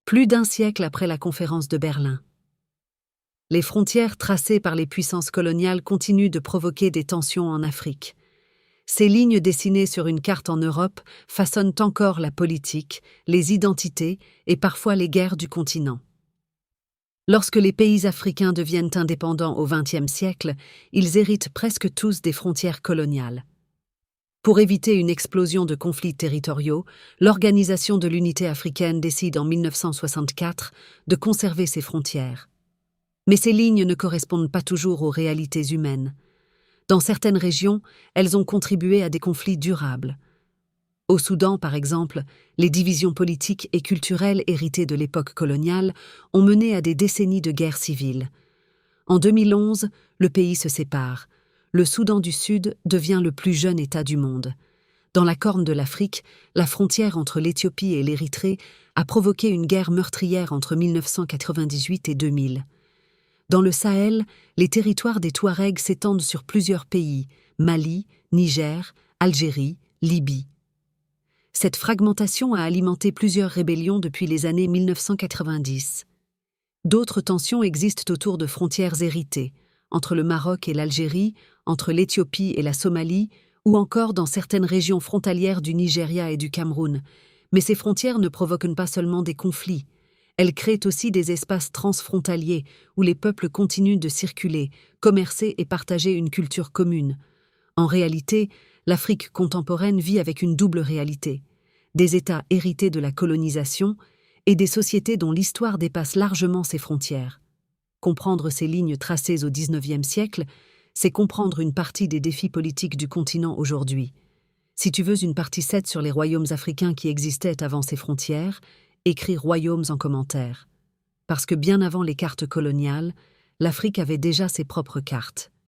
plus d'un siècle après la conférence de Berlin. Les frontières tracées par les puissances coloniales continuent de provoquer des tensions en Afrique. Ces lignes dessinées sur une carte en Europe façonnent encore la politique, les identités et parfois les guerres du continent. Lorsque les pays africains deviennent indépendants au XXe siècle, ils héritent presque tous des frontières coloniales. Pour éviter une explosion de conflits territoriaux, l'Organisation de l'Unité africaine décide en 1964 de conserver ses frontières. Mais ces lignes ne correspondent pas toujours aux réalités humaines. Dans certaines régions, elles ont contribué à des conflits durables. Au Soudan, par exemple, les divisions politiques et culturelles héritées de l'époque coloniale ont mené à des décennies de guerre civile. En 2011, le pays se sépare. Le Soudan du Sud devient le plus jeune État du monde. Dans la Corne de l'Afrique, la frontière entre l'Éthiopie et l'Érythrée a provoqué une guerre meurtrière entre 1998 et 2000. Dans le Sahel, les territoires des Touaregs s'étendent sur plusieurs pays, Mali, Niger, Algérie, Libye. Cette fragmentation a alimenté plusieurs rébellions depuis les années 1990. D'autres tensions existent autour de frontières héritées, entre le Maroc et l'Algérie, entre l'Éthiopie et la Somalie, ou encore dans certaines régions frontalières du Nigeria et du Cameroun. Mais ces frontières ne provoquent pas seulement des conflits. Elles créent aussi des espaces transfrontaliers où les peuples continuent de circuler, commercer et partager une culture commune. En réalité, l'Afrique contemporaine vit avec une double réalité. Des États hérités de la colonisation et des sociétés dont l'histoire dépasse largement ses frontières. Comprendre ces lignes tracées au XIXe siècle, c'est comprendre une partie des défis politiques du continent aujourd'hui. Si tu veux une partie 7 sur les royaumes africains qui existaient avant ces frontières, écris royaumes en commentaire. Parce que bien avant les cartes coloniales, l'Afrique avait déjà ses propres cartes.